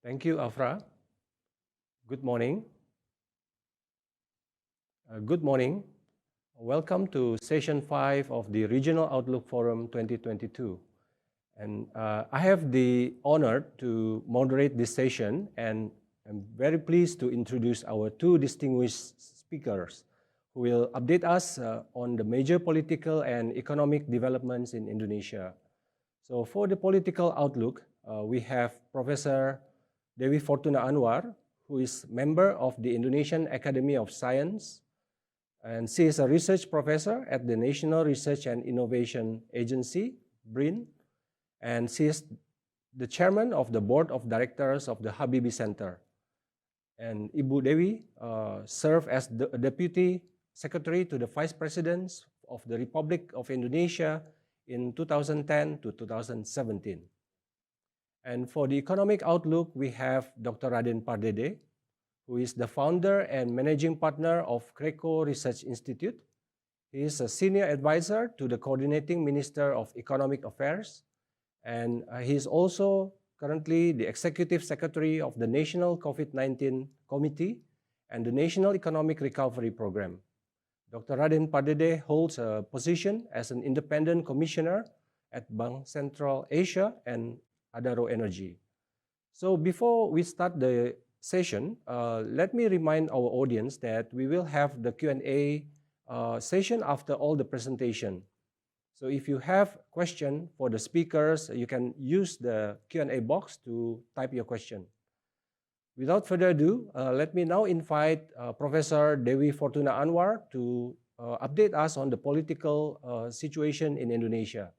Thank you, Afra. Good morning. Good morning. Welcome to Session 5 of the Regional Outlook Forum 2022. And I have the honor to moderate this session, and I'm very pleased to introduce our two distinguished speakers who will update us on the major political and economic developments in Indonesia. So for the political outlook, we have Professor Dewi Fortuna Anwar, who is member of the Indonesian Academy of Science, and she is a research professor at the National Research and Innovation Agency, BRIN, and she is the chairman of the board of directors of the Habibie Center. And Ibu Dewi served as the deputy secretary to the vice presidents of the Republic of Indonesia in 2010 to 2017. And for the economic outlook, we have Dr. Raden Pardede, who is the founder and managing partner of Greco Research Institute. He is a senior advisor to the coordinating minister of economic affairs, and he is also currently the executive secretary of the National COVID-19 Committee and the National Economic Recovery Program. Dr. Raden Pardede holds a position as an independent commissioner at Bank Central Asia and Adaro Energy. So before we start the session, let me remind our audience that we will have the Q&A session after all the presentation. So if you have a question for the speakers, you can use the Q&A box to type your question. Without further ado, let me now invite Professor Dewi Fortuna Anwar to update us on the political situation in Indonesia.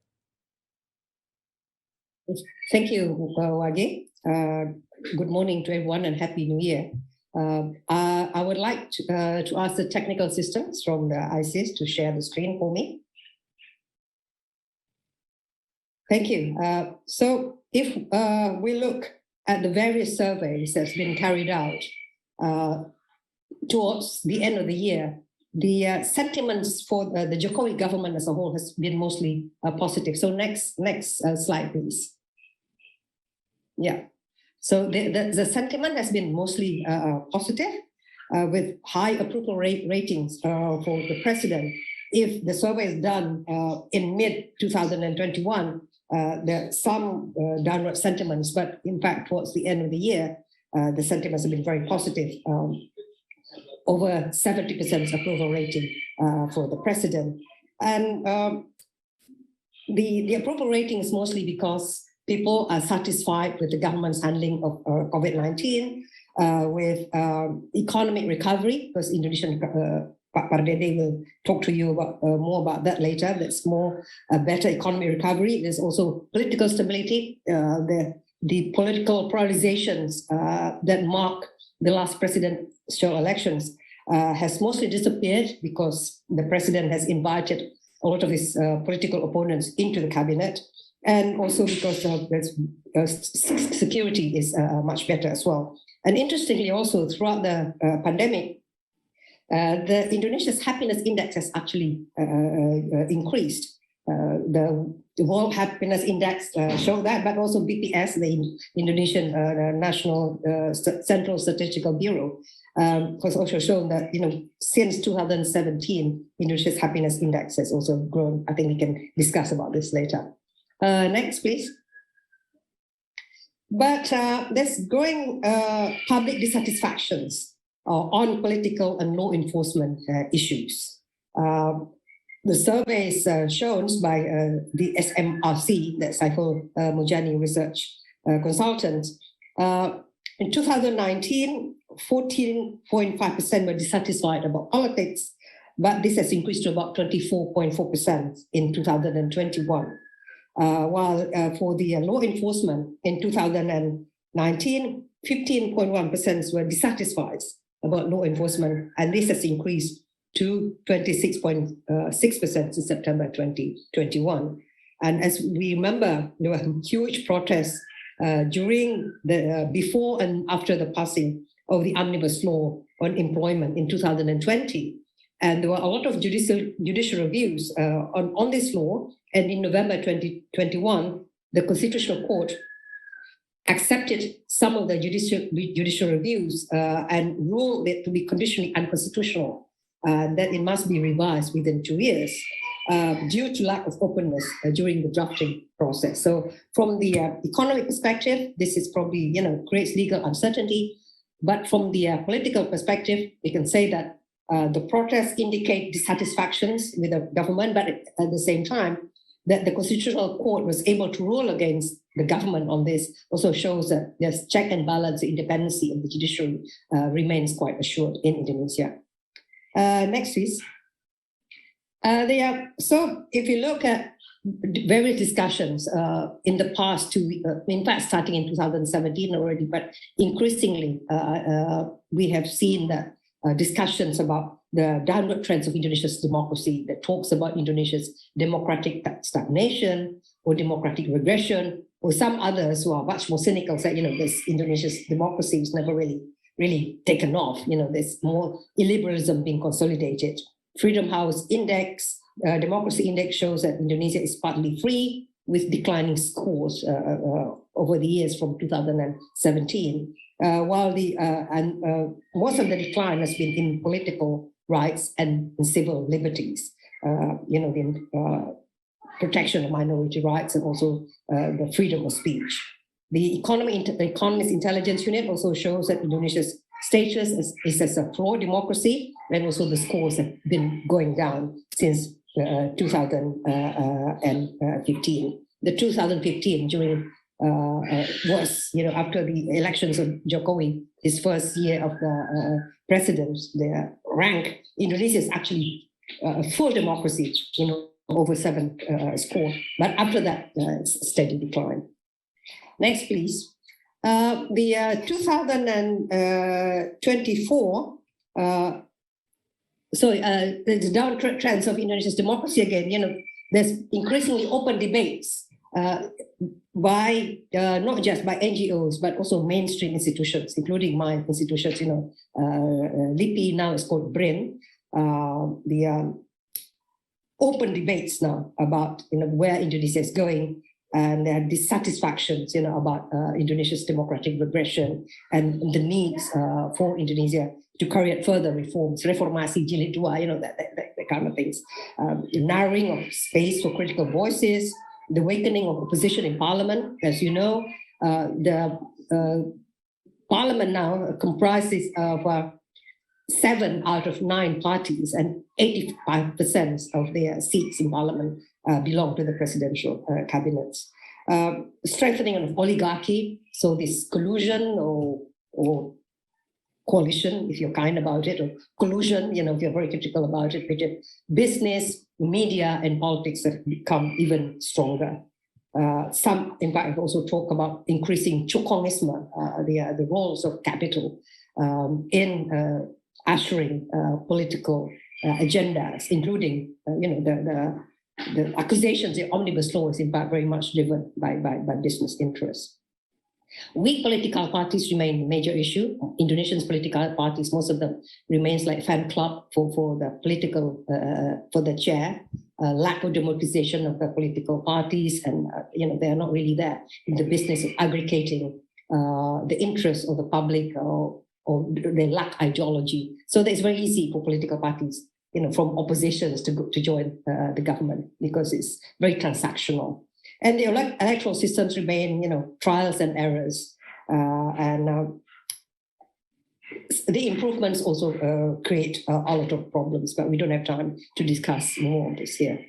Thank you, Wage. Good morning to everyone and Happy New Year. I would like to ask the technical assistants from the ISEAS to share the screen for me. Thank you. So if we look at the various surveys that's been carried out towards the end of the year, the sentiments for the Jokowi government as a whole has been mostly positive. So next slide, please. Yeah. So the sentiment has been mostly positive, with high approval ratings for the president. If the survey is done in mid-2021, there are some downward sentiments, but in fact, towards the end of the year, the sentiments have been very positive. Over 70% approval rating for the president. And the approval rating is mostly because people are satisfied with the government's handling of COVID-19, with economic recovery, because Indonesian Pardede will talk to you about more about that later. That's more a better economic recovery. There's also political stability. The political polarizations that mark the last presidential elections has mostly disappeared because the president has invited a lot of his political opponents into the cabinet, and also because security is much better as well. And interestingly also, throughout the pandemic, the Indonesia's happiness index has actually increased. The World Happiness Index showed that, but also BPS, the Indonesian National Central Statistical Bureau, has also shown that since 2017, Indonesia's happiness index has also grown. I think we can discuss about this later. Next, please. But there's growing public dissatisfactions on political and law enforcement issues. The surveys shown by the SMRC, that's Saiful Mujani Research Consultant, in 2019, 14.5% were dissatisfied about politics, but this has increased to about 24.4% in 2021. While for the law enforcement in 2019, 15.1% were dissatisfied about law enforcement, and this has increased to 26.6% in September 2021. And as we remember, there were huge protests during before and after the passing of the omnibus law on employment in 2020. And there were a lot of judicial reviews on this law. And in November 2021, the Constitutional Court accepted some of the judicial reviews and ruled it to be conditionally unconstitutional, that it must be revised within 2 years due to lack of openness during the drafting process. So from the economic perspective, this is probably, creates legal uncertainty. But from the political perspective, we can say that the protests indicate dissatisfactions with the government, but at the same time, that the Constitutional Court was able to rule against the government on this also shows that there's check and balance, the independence of the judiciary remains quite assured in Indonesia. Next, please. So if you look at various discussions in the past 2 weeks, in fact, starting in 2017 already, but increasingly, we have seen that discussions about the downward trends of Indonesia's democracy that talks about Indonesia's democratic stagnation or democratic regression, or some others who are much more cynical say, this Indonesia's democracy is never really taken off. There's more illiberalism being consolidated. Freedom House Index, Democracy Index shows that Indonesia is partly free with declining scores over the years from 2017. While most of the decline has been in political rights and in civil liberties, the protection of minority rights and also the freedom of speech. The Economist Intelligence Unit also shows that Indonesia's status is as a flawed democracy, and also the scores have been going down since 2015. The 2015 during was, after the elections of Jokowi, his first year of the president, the rank, Indonesia is actually a full democracy, over 7 score. But after that, it's steady decline. Next, please. The 2024, the downward trends of Indonesia's democracy again, there's increasingly open debates by not just by NGOs, but also mainstream institutions, including my institutions, LIPI, now it's called BRIN, the open debates now about where Indonesia is going, and there are dissatisfactions about Indonesia's democratic regression and the needs for Indonesia to carry out further reforms, reformasi jilid dua, that kind of things. Narrowing of space for critical voices, the awakening of opposition in parliament. As you know, the parliament now comprises of 7 out of 9 parties, and 85% of their seats in parliament belong to the presidential cabinets. Strengthening of oligarchy, so this collusion or coalition, if you're kind about it, or collusion, if you're very critical about it, between business, media, and politics have become even stronger. Some, in fact, also talk about increasing chukongisme, the roles of capital in ushering political agendas, including, the accusations the omnibus law is in fact very much driven by business interests. Weak political parties remain a major issue. Indonesian political parties, most of them remains like fan club for the political, for the chair. Lack of democratization of the political parties, and they are not really there in the business of aggregating the interests of the public, or they lack ideology. So it's very easy for political parties, from oppositions to join the government, because it's very transactional. And the electoral systems remain, trials and errors. And the improvements also create a lot of problems, but we don't have time to discuss more on this here.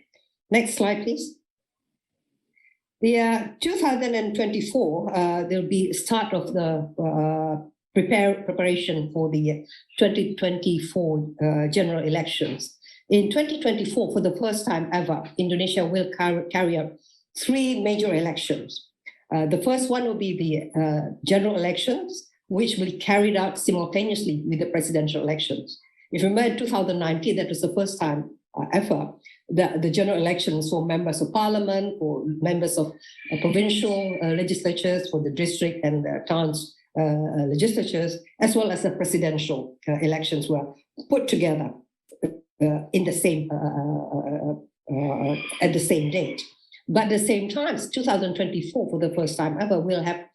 Next slide, please. The 2024, there'll be start of the preparation for the 2024 general elections. In 2024, for the first time ever, Indonesia will carry out 3 major elections. The first one will be the general elections, which will be carried out simultaneously with the presidential elections. If you remember, in 2019, that was the first time ever the general elections for members of parliament, or members of provincial legislatures, for the district and the towns legislatures, as well as the presidential elections were put together in the same at the same date. But at the same time, 2024, for the first time ever, we'll have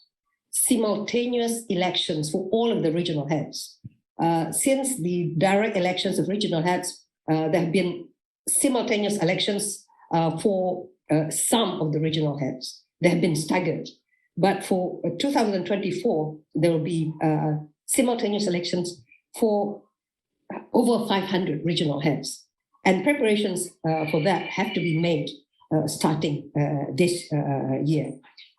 simultaneous elections for all of the regional heads. Since the direct elections of regional heads, there have been simultaneous elections for some of the regional heads. They have been staggered. But for 2024, there will be simultaneous elections for over 500 regional heads. And preparations for that have to be made starting this year.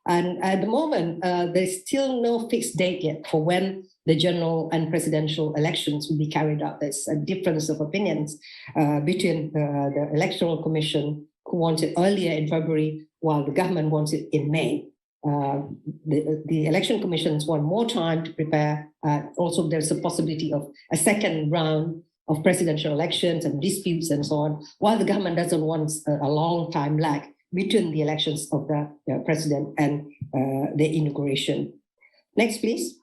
And at the moment, there's still no fixed date yet for when the general and presidential elections will be carried out. There's a difference of opinions between the Electoral Commission, who wants it earlier in February, while the government wants it in May. The election commissions want more time to prepare. Also, there's a possibility of a second round of presidential elections and disputes and so on, while the government doesn't want a long time lag between the elections of the president and the inauguration. Next, please.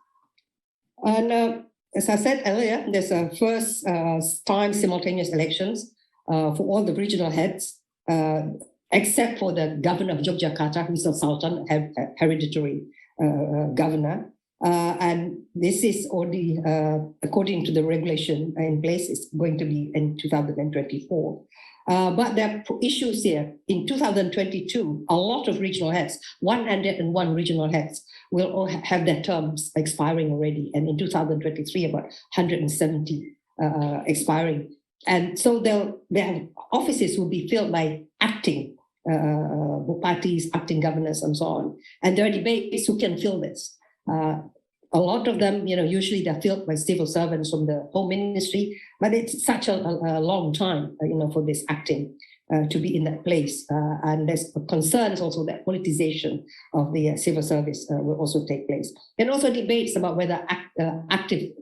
And as I said earlier, there's a first time simultaneous elections for all the regional heads, except for the governor of Yogyakarta, who's a sultan, hereditary governor. And this is already, according to the regulation in place, it's going to be in 2024. But there are issues here. In 2022, a lot of regional heads, 101 regional heads, will all have their terms expiring already. And in 2023, about 170 expiring. And so their offices will be filled by acting parties, acting governors, and so on. And there are debates who can fill this. A lot of them, usually they're filled by civil servants from the Home Ministry, but it's such a long time, for this acting to be in that place. And there's concerns also that politicization of the civil service will also take place. And also debates about whether active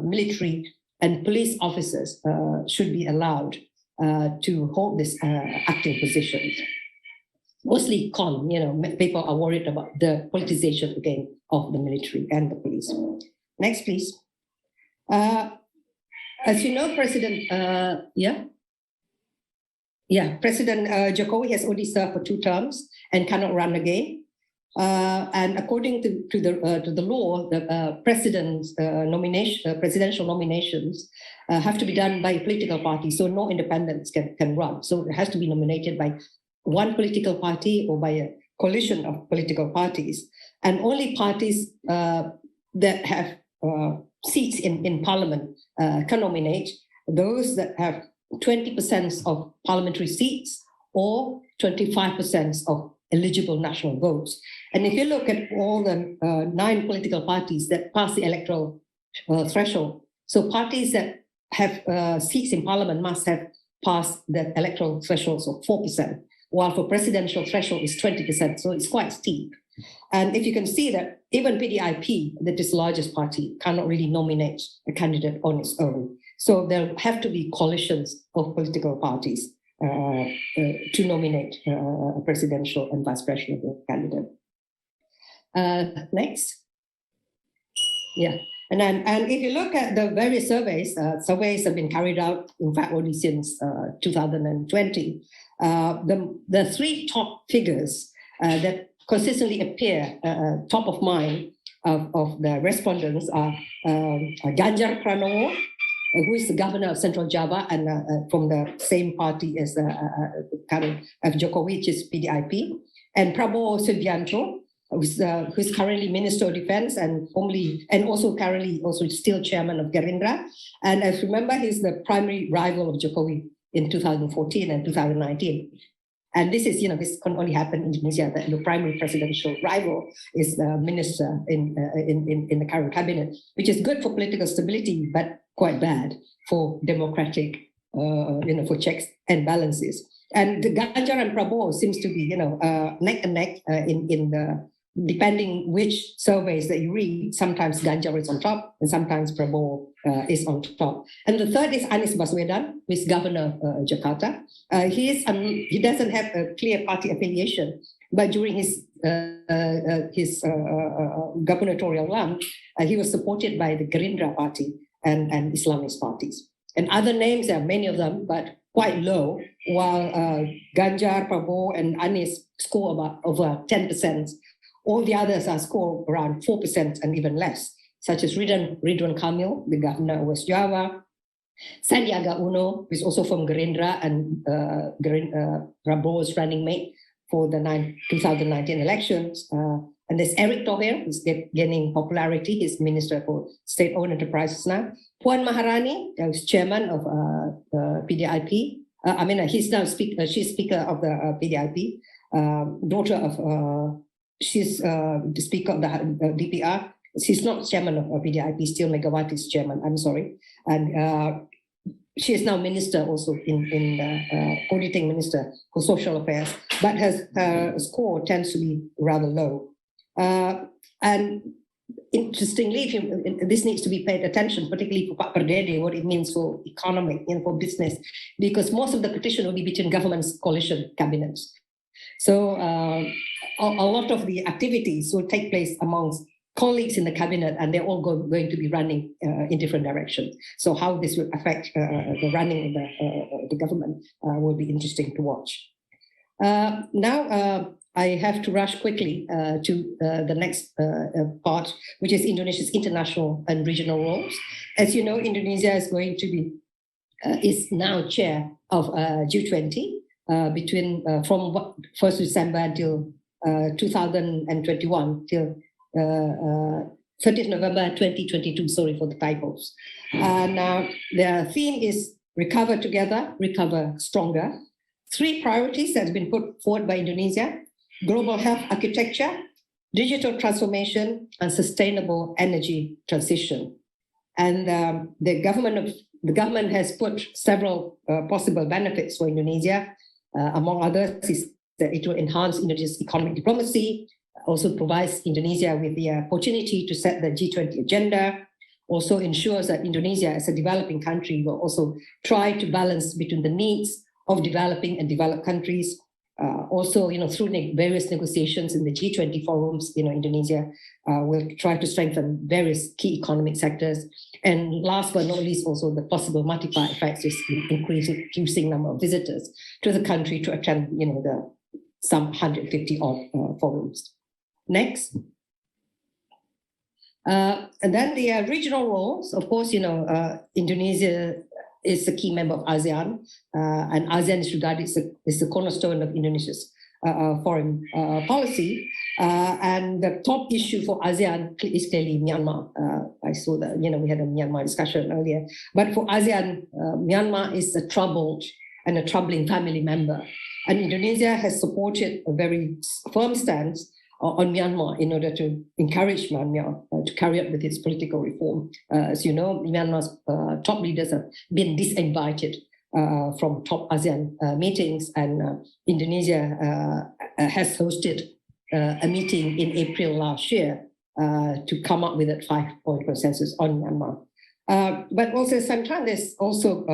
military and police officers should be allowed to hold this acting position. Mostly people are worried about the politicization again of the military and the police. Next, please. As you know, President President Jokowi has already served for 2 terms and cannot run again. And according to the law, the presidential nominations have to be done by a political party, so no independents can run. So it has to be nominated by one political party or by a coalition of political parties. And only parties that have seats in parliament can nominate those that have 20% of parliamentary seats or 25% of eligible national votes. And if you look at all the 9 political parties that pass the electoral threshold, so parties that have seats in parliament must have passed the electoral thresholds of 4%, while for presidential threshold is 20%, so it's quite steep. And if you can see that even PDIP, that is the largest party, cannot really nominate a candidate on its own. So there have to be coalitions of political parties to nominate a presidential and vice presidential candidate. Next. Yeah. And if you look at the various surveys, surveys have been carried out, in fact, only since 2020. The 3 top figures that consistently appear top of mind of the respondents are Ganjar Pranowo, who is the governor of Central Java and from the same party as current Jokowi, which is PDIP, and Prabowo Subianto, who's currently Minister of Defense and also currently still chairman of Gerindra. And as you remember, he's the primary rival of Jokowi in 2014 and 2019. And this is, this can only happen in Indonesia, that the primary presidential rival is the minister in the current cabinet, which is good for political stability, but quite bad for democratic, for checks and balances. And the Ganjar and Prabowo seems to be, neck and neck in the, depending which surveys that you read, sometimes Ganjar is on top and sometimes Prabowo is on top. And the third is Anies Baswedan, who is governor of Jakarta. He doesn't have a clear party affiliation, but during his gubernatorial run, he was supported by the Gerindra party and Islamist parties. And other names, there are many of them, but quite low, while Ganjar, Prabowo, and Anies score about over 10% All the others are scored around 4% and even less, such as Ridwan Kamil, the governor of West Java, Sandiaga Uno, who is also from Gerindra and Prabowo's running mate for the 2019 elections. And there's Erick Thohir, who's gaining popularity. He's Minister for State-Owned Enterprises now. Puan Maharani, who's chairman of PDIP. He's now she's speaker of the PDIP. Daughter of, she's the speaker of the DPR. She's not chairman of PDIP, still Megawati's chairman, I'm sorry. And she is now minister also in the auditing minister for social affairs, but her score tends to be rather low. And interestingly, this needs to be paid attention, particularly for Pardede, what it means for economic and for business, because most of the competition will be between government's coalition cabinets. So a lot of the activities will take place amongst colleagues in the cabinet, and they're all going to be running in different directions. So how this will affect the running of the government will be interesting to watch. Now, I have to rush quickly to the next part, which is Indonesia's international and regional roles. As you know, Indonesia is going to be, is now chair of G20 from 1st December until 2021 till 30th November 2022, sorry for the typos. Now, the theme is recover together, recover stronger. 3 priorities that have been put forward by Indonesia: global health architecture, digital transformation, and sustainable energy transition. And the government has put several possible benefits for Indonesia. Among others, is that it will enhance Indonesia's economic diplomacy, also provides Indonesia with the opportunity to set the G20 agenda, also ensures that Indonesia as a developing country will also try to balance between the needs of developing and developed countries. Also, through various negotiations in the G20 forums, Indonesia will try to strengthen various key economic sectors. And last but not least, also the possible multiplier effects is increasing number of visitors to the country to attend, the some 150 odd forums. Next. And then the regional roles, of course, Indonesia is a key member of ASEAN, and ASEAN is regarded as the cornerstone of Indonesia's foreign policy. And the top issue for ASEAN is clearly Myanmar. I saw that, we had a Myanmar discussion earlier. But for ASEAN, Myanmar is a troubled and a troubling family member. And Indonesia has supported a very firm stance on Myanmar in order to encourage Myanmar to carry out with its political reform. As you know, Myanmar's top leaders have been disinvited from top ASEAN meetings, and Indonesia has hosted a meeting in April last year to come up with a 5-point consensus on Myanmar. But also sometimes there's also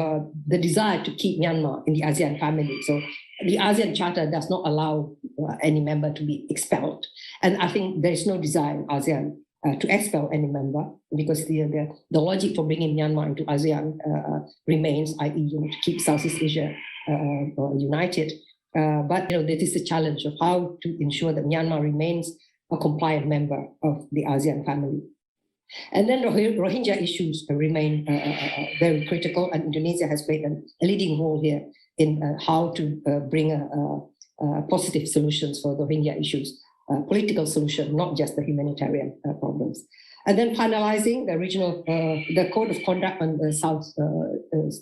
the desire to keep Myanmar in the ASEAN family. So the ASEAN Charter does not allow any member to be expelled. And I think there is no desire in ASEAN to expel any member, because the logic for bringing Myanmar into ASEAN remains, i.e., to keep Southeast Asia united. But this is a challenge of how to ensure that Myanmar remains a compliant member of the ASEAN family. And then Rohingya issues remain very critical, and Indonesia has played a leading role here in how to bring positive solutions for the Rohingya issues, political solution, not just the humanitarian problems. And then finalizing the regional, the code of conduct on the South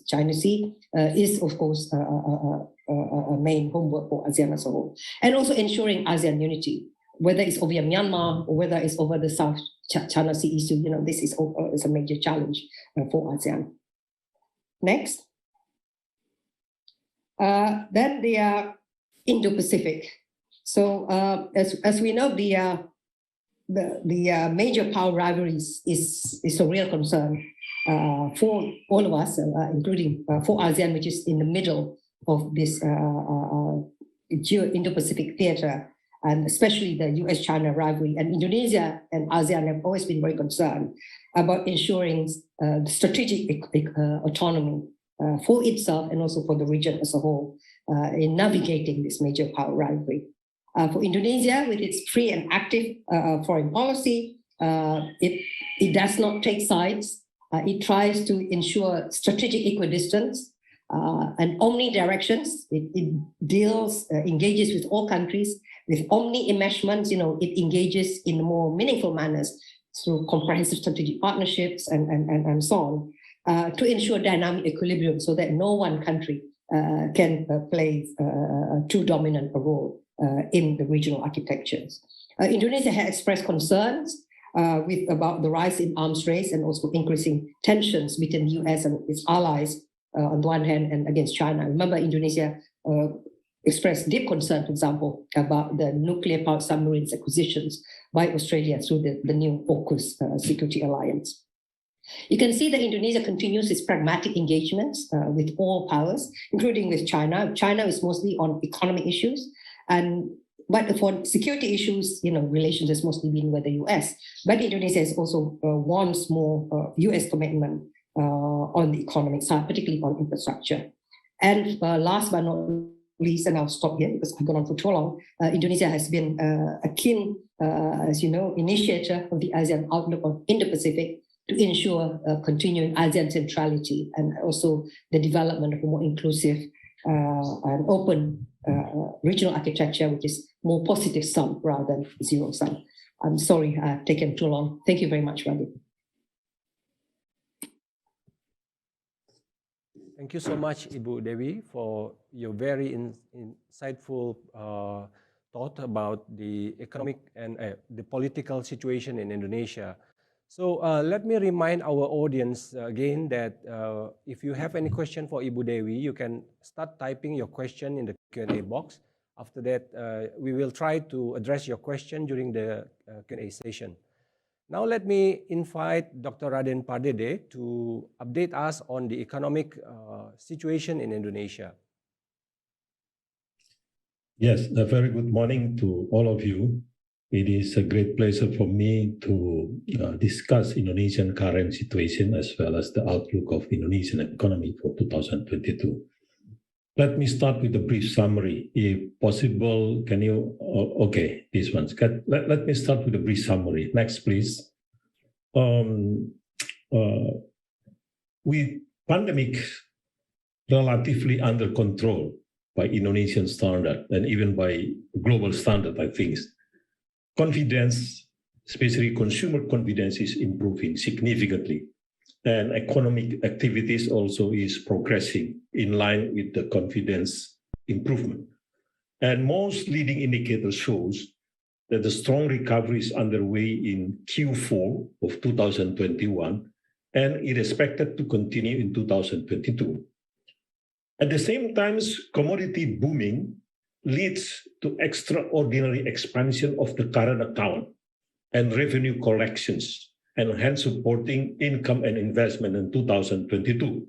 China Sea is, of course, a main homework for ASEAN as a whole. And also ensuring ASEAN unity, whether it's over Myanmar or whether it's over the South China Sea issue, this is a major challenge for ASEAN. Next. Then the Indo-Pacific. So as we know, the major power rivalries is a real concern for all of us, including for ASEAN, which is in the middle of this Indo-Pacific theater, and especially the US-China rivalry. And Indonesia and ASEAN have always been very concerned about ensuring strategic autonomy for itself and also for the region as a whole in navigating this major power rivalry. For Indonesia, with its free and active foreign policy, it does not take sides. It tries to ensure strategic equidistance and omnidirections. It engages with all countries with omni-enmeshments. It engages in more meaningful manners through comprehensive strategic partnerships and so on to ensure dynamic equilibrium so that no one country can play too dominant a role in the regional architectures. Indonesia has expressed concerns about the rise in arms race and also increasing tensions between the US and its allies on the one hand and against China. Remember, Indonesia expressed deep concern, for example, about the nuclear-powered submarines acquisitions by Australia through the new AUKUS security alliance. You can see that Indonesia continues its pragmatic engagements with all powers, including with China. China is mostly on economic issues, but for security issues, relations has mostly been with the US. But Indonesia has also wants more US commitment on the economic side, particularly on infrastructure. And last but not least, and I'll stop here because I've gone on for too long, Indonesia has been a keen, as you know, initiator of the ASEAN Outlook on Indo-Pacific to ensure continuing ASEAN centrality and also the development of a more inclusive and open regional architecture, which is more positive sum rather than zero sum. I'm sorry I've taken too long. Thank you very much, Raden. Thank you so much, Ibu Dewi, for your very insightful thought about the economic and the political situation in Indonesia. So let me remind our audience again that if you have any question for Ibu Dewi, you can start typing your question in the Q&A box. After that, we will try to address your question during the Q&A session. Now let me invite Dr. Raden Pardede to update us on the economic situation in Indonesia. Yes, a very good morning to all of you. It is a great pleasure for me to discuss Indonesian current situation as well as the outlook of Indonesian economy for 2022. Let me start with a brief summary. If possible, can you, okay, this one's good. Let me start with a brief summary. Next, please. With pandemic relatively under control by Indonesian standard and even by global standard, I think, confidence, especially consumer confidence, is improving significantly. And economic activities also is progressing in line with the confidence improvement. And most leading indicators shows that the strong recovery is underway in Q4 of 2021 and is expected to continue in 2022. At the same time, commodity booming leads to extraordinary expansion of the current account and revenue collections, and hence supporting income and investment in 2022.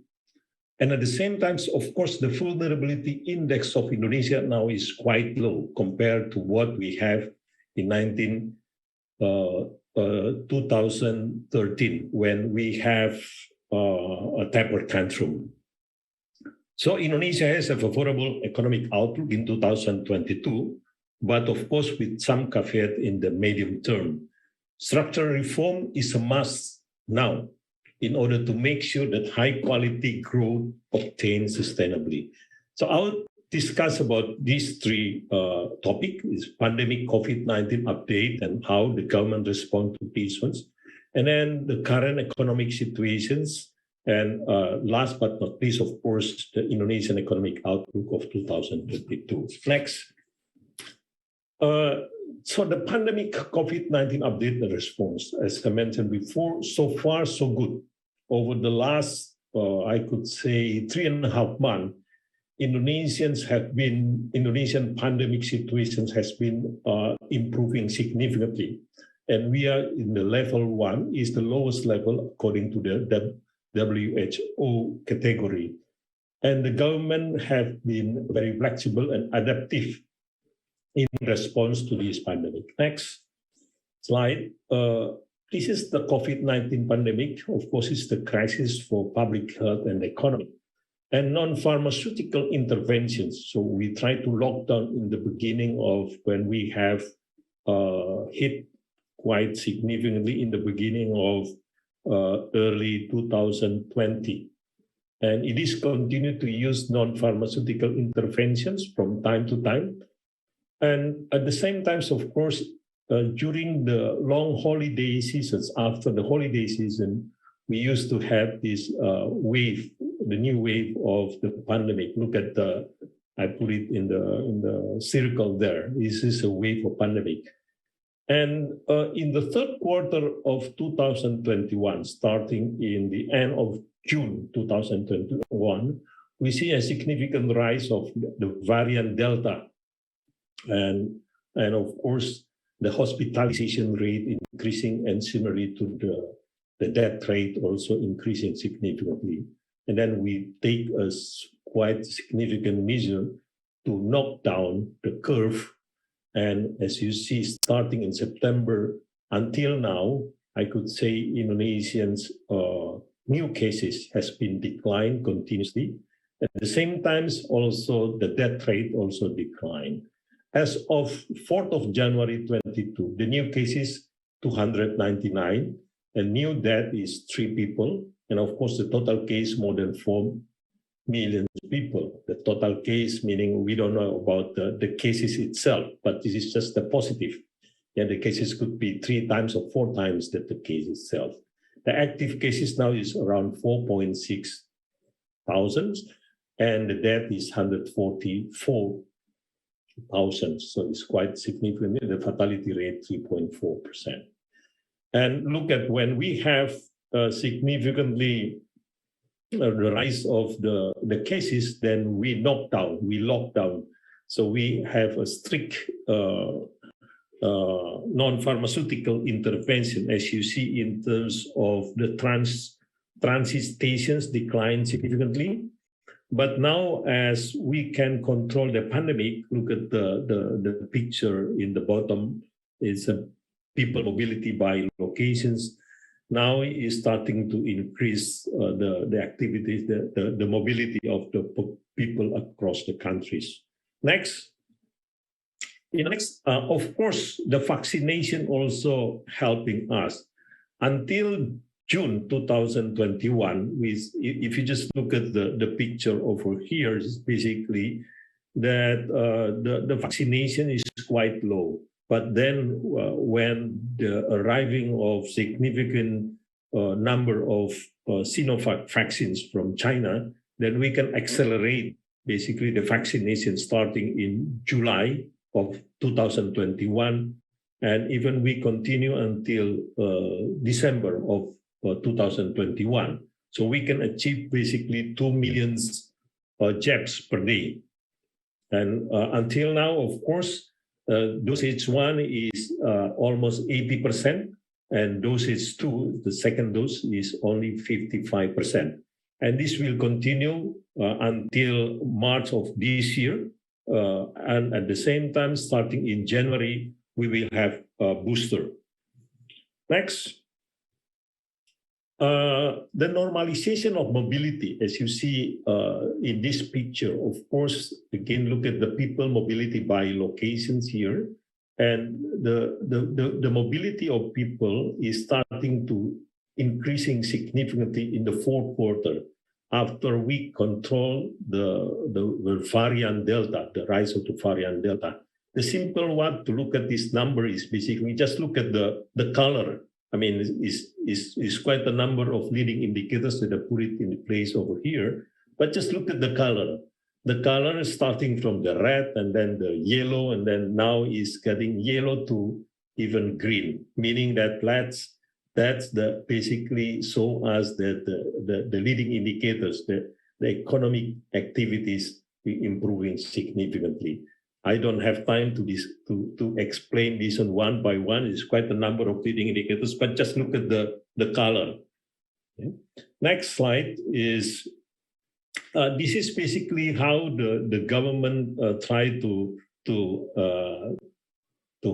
And at the same time, of course, the vulnerability index of Indonesia now is quite low compared to what we have in 2013 when we have a taper tantrum. So Indonesia has a favorable economic outlook in 2022, but of course with some caveat in the medium term. Structural reform is a must now in order to make sure that high quality growth obtained sustainably. So I'll discuss about these three topics: is pandemic COVID-19 update and how the government responds to these ones, and then the current economic situations, and last but not least, of course, the Indonesian economic outlook of 2022. Next. So the pandemic COVID-19 update and response, as I mentioned before, so far so good. Over the last, I could say, 3.5 months, Indonesian pandemic situations has been improving significantly. And we are in the level 1, is the lowest level according to the WHO category. And the government have been very flexible and adaptive in response to this pandemic. Next slide. This is the COVID-19 pandemic. Of course, it's the crisis for public health and economy. and non-pharmaceutical interventions. So we try to lock down in the beginning of when we have hit quite significantly in the beginning of early 2020. And it is continued to use non-pharmaceutical interventions from time to time. And at the same time, of course, during the long holiday seasons, after the holiday season, we used to have this wave, the new wave of the pandemic. Look at I put it in the circle there. This is a wave of pandemic. And in the third quarter of 2021, starting in the end of June 2021, we see a significant rise of the variant Delta. And of course, the hospitalization rate increasing, and similarly to the death rate also increasing significantly. And then we take a quite significant measure to knock down the curve. And as you see, starting in September until now, I could say Indonesians' new cases has been declined continuously. At the same time, also the death rate also declined. As of 4th of January 22, the new cases 299, and new death is 3 people. And of course, the total case more than 4 million people. The total case, meaning we don't know about the cases itself, but this is just the positive. And the cases could be 3 times or 4 times that the case itself. The active cases now is around 4.6 thousand, and the death is 144,000. So it's quite significant. The fatality rate 3.4%. And look at when we have significantly the rise of the cases, then we lock down. So we have a strict non-pharmaceutical intervention, as you see in terms of the transit stations decline significantly. But now, as we can control the pandemic, look at the picture in the bottom. It's a people mobility by locations. Now is starting to increase the activities, the mobility of the people across the countries. Next. Of course, the vaccination also helping us. Until June 2021, if you just look at the picture over here, it's basically that the vaccination is quite low. But then when the arriving of significant number of Sinovac vaccines from China, then we can accelerate basically the vaccination starting in July of 2021, and even we continue until December of 2021. So we can achieve basically 2 million jabs per day. And until now, of course, dosage 1 is almost 80%, and dosage 2, the second dose, is only 55%. And this will continue until March of this year. And at the same time, starting in January, we will have a booster. Next. The normalization of mobility, as you see in this picture, of course, again, look at the people mobility by locations here. And the mobility of people is starting to increasing significantly in the 4th quarter after we control the variant Delta, the rise of the variant Delta. The simple one to look at this number is basically just look at the color. I mean, is quite a number of leading indicators that I put it in place over here. But just look at the color. The color is starting from the red and then the yellow, and then now is getting yellow to even green, meaning that that's the basically show us that the leading indicators, the economic activities improving significantly. I don't have time to explain this one by one. It's quite a number of leading indicators, but just look at the color. Okay. Next slide is, this is basically how the government tried to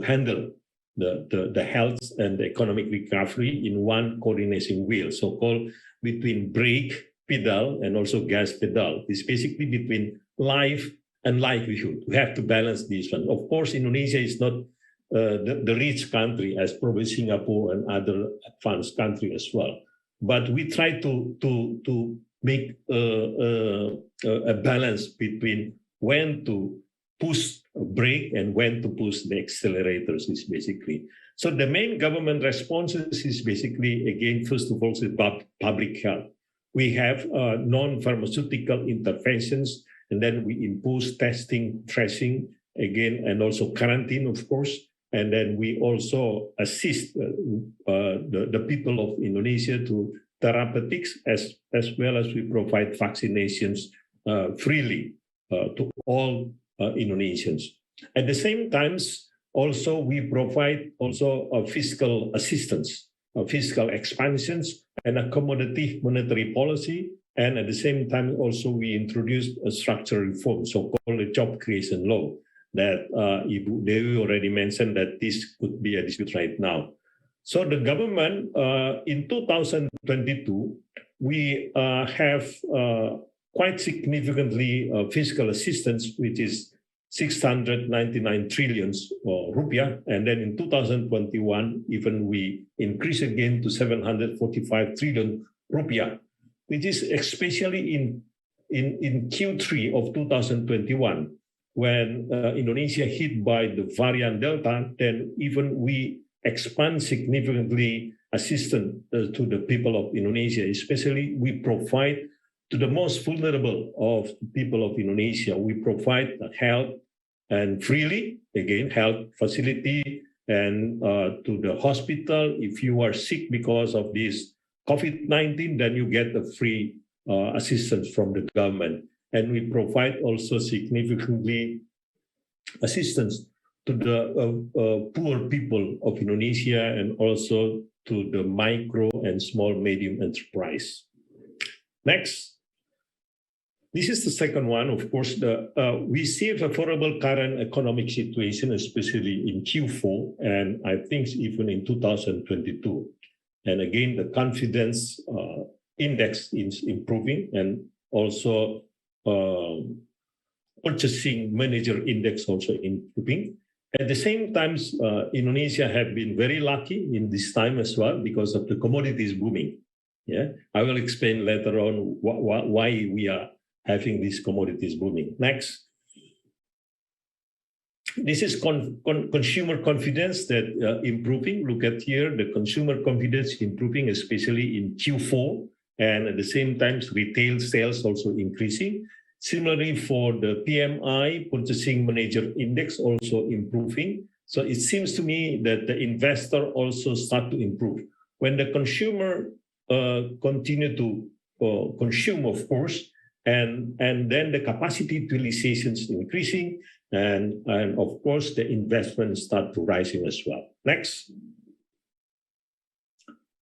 handle the health and the economic recovery in one coordination wheel, so-called between break, pedal and also gas pedal. It's basically between life and livelihood. We have to balance this one. Of course, Indonesia is not the rich country as probably Singapore and other advanced countries as well. But we try to make a balance between when to push brake and when to push the accelerators is basically. So the main government responses is basically, again, first of all, about public health. We have non-pharmaceutical interventions, and then we impose testing, tracing, again, and also quarantine, of course. And then we also assist the people of Indonesia to therapeutics as well as we provide vaccinations freely to all Indonesians. At the same time, also we provide also fiscal assistance, fiscal expansions, and accommodative monetary policy. And at the same time, also we introduced a structural reform, so-called a job creation law, that Ibu Dewi already mentioned that this could be a dispute right now. So the government in 2022, we have quite significantly fiscal assistance, which is 699 trillion rupiah. And then in 2021, even we increase again to 745 trillion rupiah, which is especially in Q3 of 2021, when Indonesia hit by the variant Delta, then even we expand significantly assistance to the people of Indonesia, especially we provide to the most vulnerable of the people of Indonesia. We provide health and freely, again, health facility and to the hospital. If you are sick because of this COVID-19, then you get a free assistance from the government. And we provide also significantly assistance to the poor people of Indonesia and also to the micro and small medium enterprise. Next. This is the second one. Of course, we see a favorable current economic situation, especially in Q4, and I think even in 2022. And again, the confidence index is improving, and also purchasing manager index also improving. At the same time, Indonesia have been very lucky in this time as well because of the commodities booming. Yeah, I will explain later on why we are having these commodities booming. Next. This is consumer confidence that improving. Look at here, the consumer confidence improving, especially in Q4, and at the same time, retail sales also increasing. Similarly, for the PMI, Purchasing Manager Index, also improving. So it seems to me that the investor also start to improve. When the consumer continue to consume, of course, and then the capacity utilization is increasing, and of course, the investment start to rising as well. Next.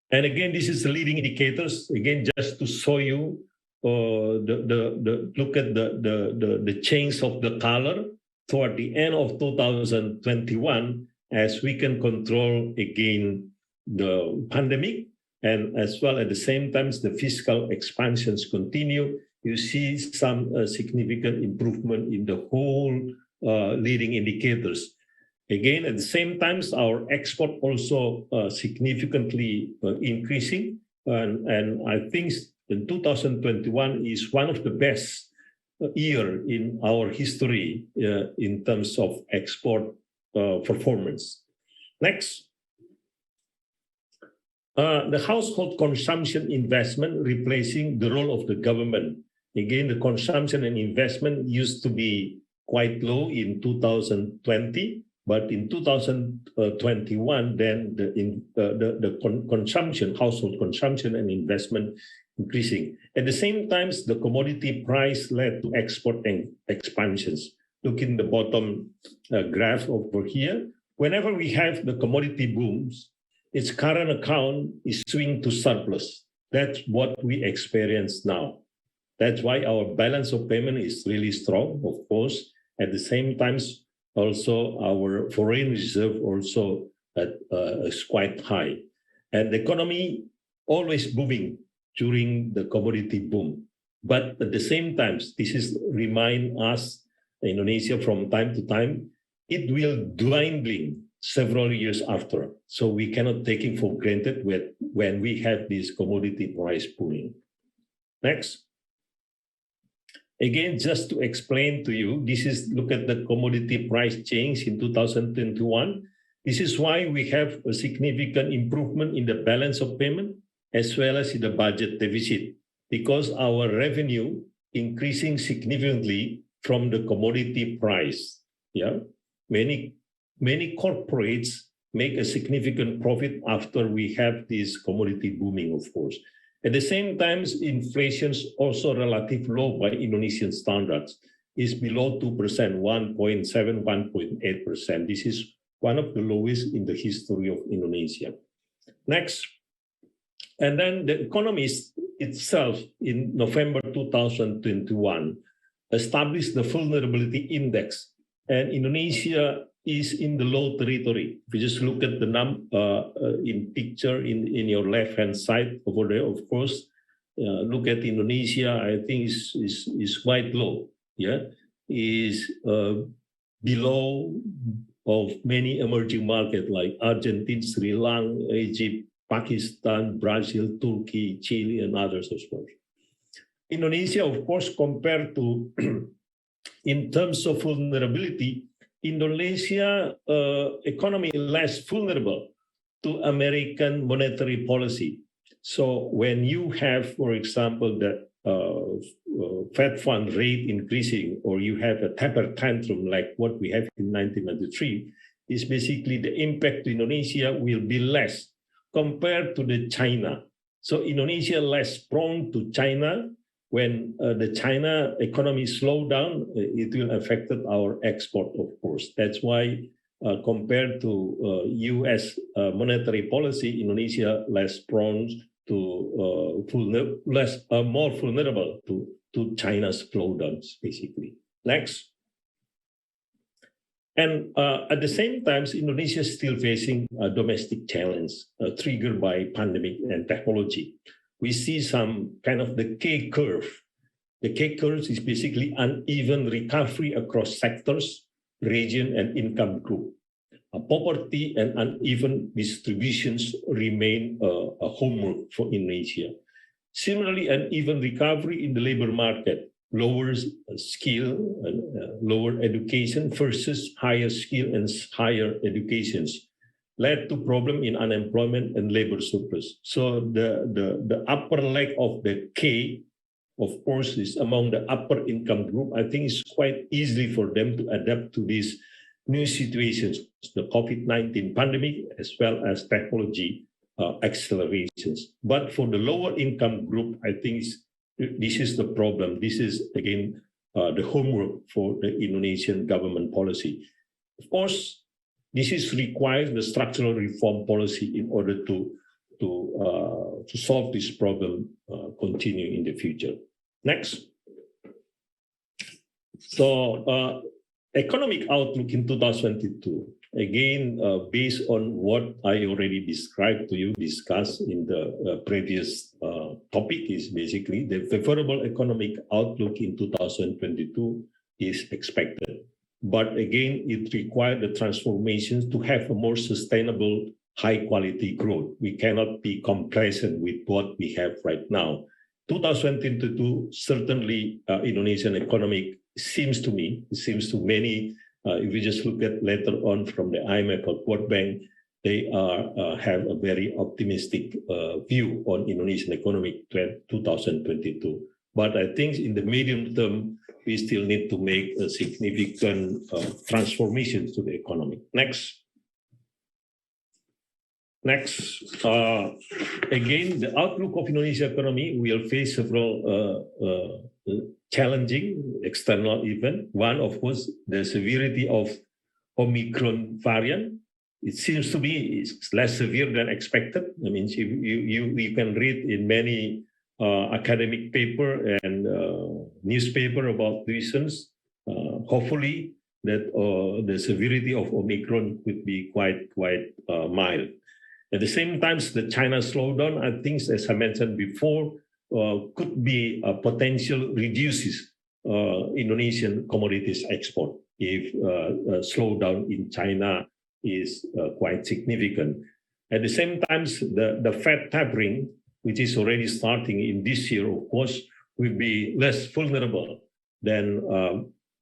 And again, this is the leading indicators. Again, just to show you look at the change of the color toward the end of 2021, as we can control again the pandemic, and as well at the same time the fiscal expansions continue. You see some significant improvement in the whole leading indicators. Again, at the same time, our export also significantly increasing, and I think in 2021 is one of the best year in our history in terms of export performance. Next. The household consumption investment replacing the role of the government. Again, the consumption and investment used to be quite low in 2020, but in 2021, then the consumption, household consumption and investment increasing. At the same time, the commodity price led to export and expansions. Look in the bottom graph over here. Whenever we have the commodity booms, its current account is swing to surplus. That's what we experience now. That's why our balance of payment is really strong, of course. At the same time, also our foreign reserve also is quite high. And the economy always booming during the commodity boom. But at the same time, this is remind us, Indonesia from time to time, it will dwindling several years after. So we cannot take it for granted when we have this commodity price pooling. Next. Again, just to explain to you, this is look at the commodity price change in 2021. This is why we have a significant improvement in the balance of payment as well as in the budget deficit, because our revenue increasing significantly from the commodity price. Yeah, many corporates make a significant profit after we have this commodity booming, of course. At the same time, inflation is also relatively low by Indonesian standards. Is below 2%, 1.7, 1.8%. This is one of the lowest in the history of Indonesia. Next. And then the economist itself in November 2021 established the vulnerability index, and Indonesia is in the low territory. If you just look at the in picture in your left hand side over there, of course, look at Indonesia, I think is quite low. Yeah, is below of many emerging markets like Argentina, Sri Lanka, Egypt, Pakistan, Brazil, Turkey, Chile, and others as well. Indonesia, of course, compared to, in terms of vulnerability, Indonesia economy is less vulnerable to American monetary policy. So when you have, for example, the Fed fund rate increasing, or you have a taper tantrum like what we have in 1993, is basically the impact to Indonesia will be less compared to the China. So Indonesia less prone to China. When the China economy slow down, it will affect our export, of course. That's why compared to US monetary policy, Indonesia less prone to, more vulnerable to China's slowdowns, basically. Next. And at the same time, Indonesia is still facing a domestic challenge triggered by pandemic and technology. We see some kind of the K-curve. The K-curve is basically uneven recovery across sectors, region, and income group. Poverty and uneven distributions remain a homework for Indonesia. Similarly, uneven recovery in the labor market, lower skill and lower education versus higher skill and higher educations, led to problem in unemployment and labor surplus. So the upper leg of the K, of course, is among the upper income group. I think it's quite easy for them to adapt to these new situations, the COVID-19 pandemic, as well as technology accelerations. But for the lower income group, I think this is the problem. This is, again, the homework for the Indonesian government policy. Of course, this is requires the structural reform policy in order to solve this problem, continue in the future. Next. So economic outlook in 2022. Again, based on what I already described to you, discussed in the previous topic, is basically the favorable economic outlook in 2022 is expected. But again, it requires the transformations to have a more sustainable, high-quality growth. We cannot be complacent with what we have right now. 2022, certainly Indonesian economic seems to me, it seems to many, if we just look at later on from the IMF or World Bank, they have a very optimistic view on Indonesian economic 2022. But I think in the medium term, we still need to make a significant transformations to the economy. Next. Next. Again, the outlook of Indonesia economy will face several challenging external events. One, of course, the severity of Omicron variant. It seems to be less severe than expected. I mean, you can read in many academic paper and newspaper about reasons. Hopefully, that the severity of Omicron could be quite mild. At the same time, the China slowdown, I think, as I mentioned before, could be a potential reduces Indonesian commodities export if a slowdown in China is quite significant. At the same time, the Fed tapering, which is already starting in this year, of course, will be less vulnerable than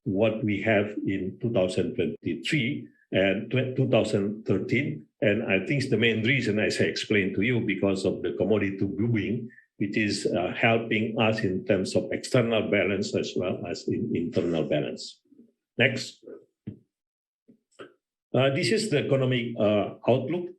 what we have in 2023 and 2013. And I think the main reason, as I explained to you, because of the commodity booming, which is helping us in terms of external balance as well as in internal balance. Next. This is the economic outlook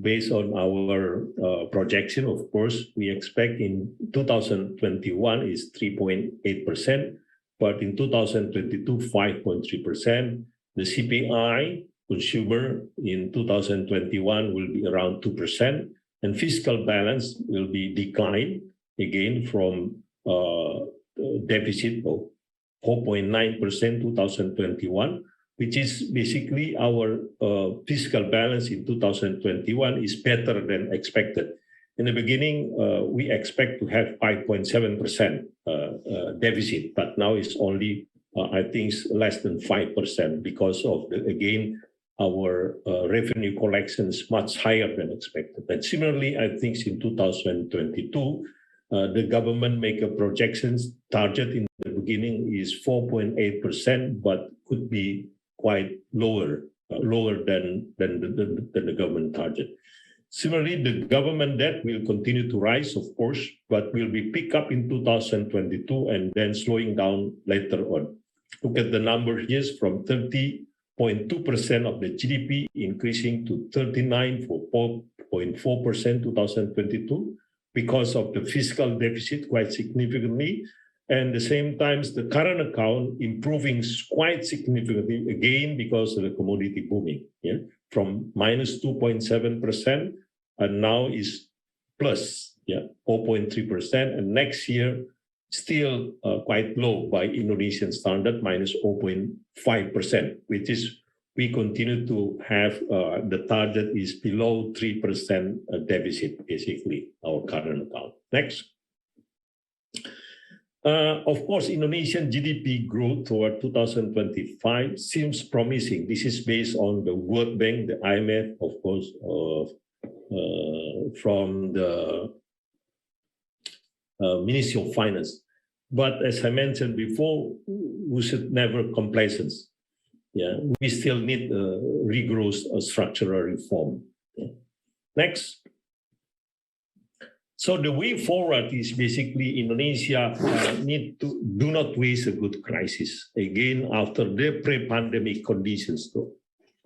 based on our projection. Of course, we expect in 2021 is 3.8%, but in 2022, 5.3%. The CPI consumer in 2021 will be around 2%, and fiscal balance will be declined again from deficit of 4.9% 2021, which is basically our fiscal balance in 2021 is better than expected. In the beginning, we expect to have 5.7% deficit, but now it's only, I think, less than 5% because of, again, our revenue collection is much higher than expected. And similarly, I think in 2022, the government make a projections target in the beginning is 4.8%, but could be quite lower than the government target. Similarly, the government debt will continue to rise, of course, but will be pick up in 2022 and then slowing down later on. Look at the number here from 30.2% of the GDP increasing to 39.4% 2022 because of the fiscal deficit quite significantly. And at the same time, the current account improving quite significantly again because of the commodity booming, from minus 2.7% and now is plus 0.3%. And next year, still quite low by Indonesian standard, minus 0.5%, which is we continue to have the target is below 3% deficit, basically, our current account. Next. Of course, Indonesian GDP growth toward 2025 seems promising. This is based on the World Bank, the IMF, of course, from the Ministry of Finance. But as I mentioned before, we should never complacent. We still need rigorous structural reform. Next. So the way forward is basically Indonesia need to do not waste a good crisis. Again, after the pre-pandemic conditions,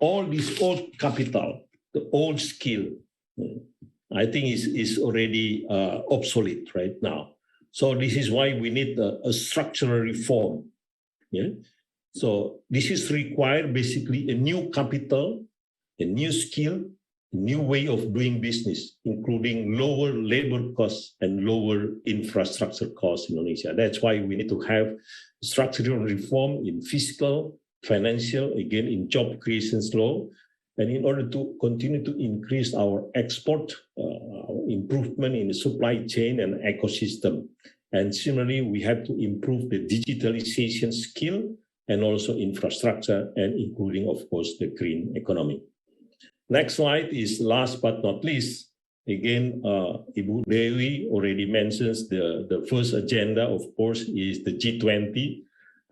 all this old capital, the old skill, I think is already obsolete right now. So this is why we need a structural reform. So this is required basically a new capital, a new skill, new way of doing business, including lower labor costs and lower infrastructure costs in Indonesia. That's why we need to have structural reform in fiscal, financial, again, in job creation law. And in order to continue to increase our export, improvement in the supply chain and ecosystem. And similarly, we have to improve the digitalization skill and also infrastructure, and including, of course, the green economy. Next slide is last but not least. Again, Ibu Dewi already mentions the first agenda, of course, is the G20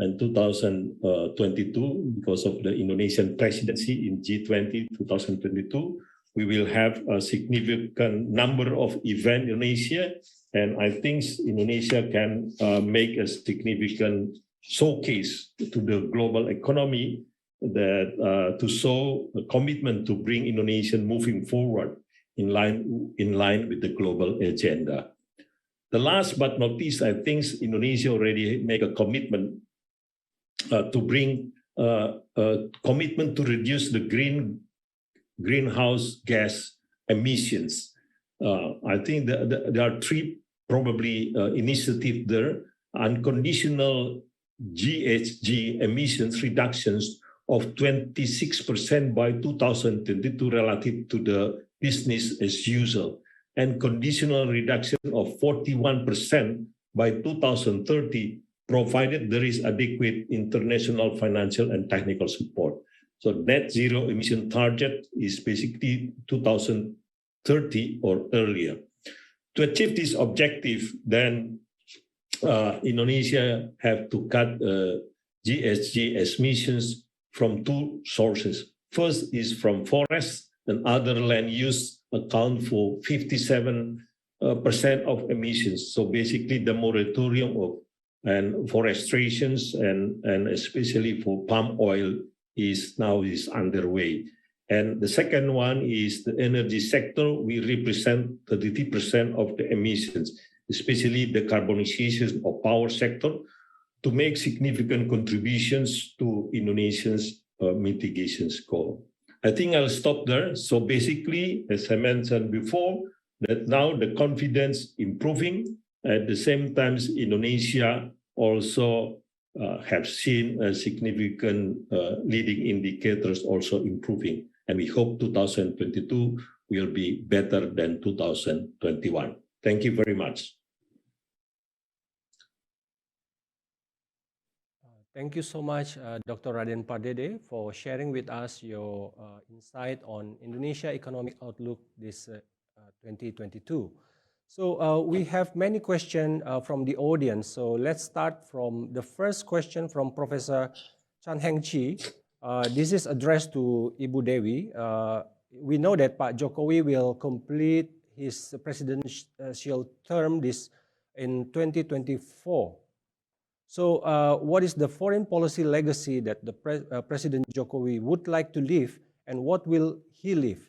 in 2022 because of the Indonesian presidency in G20 2022. We will have a significant number of events in Indonesia, and I think Indonesia can make a significant showcase to the global economy that to show a commitment to bring Indonesian moving forward in line with the global agenda. The last but not least, I think Indonesia already make a commitment to bring a commitment to reduce the greenhouse gas emissions. I think that there are three probably initiatives there: unconditional GHG emissions reductions of 26% by 2022 relative to the business as usual. and conditional reduction of 41% by 2030, provided there is adequate international financial and technical support. So net zero emission target is basically 2030 or earlier. To achieve this objective, then Indonesia have to cut GHG emissions from two sources. First is from forests, and other land use account for 57% of emissions. So basically the moratorium of and forestations and especially for palm oil is underway. And the second one is the energy sector. We represent 33% of the emissions, especially the carbonization of power sector, to make significant contributions to Indonesia's mitigation goal. I think I'll stop there. So basically, as I mentioned before, that now the confidence improving. At the same time, Indonesia also have seen a significant leading indicators also improving. And we hope 2022 will be better than 2021. Thank you very much. Thank you so much, Dr. Raden Pardede, for sharing with us your insight on Indonesia economic outlook this 2022. So we have many questions from the audience. So let's start from the first question from Professor Chan Heng Chi. This is addressed to Ibu Dewi. We know that Pak Jokowi will complete his presidential term in 2024. So what is the foreign policy legacy that the President Jokowi would like to leave, and what will he leave?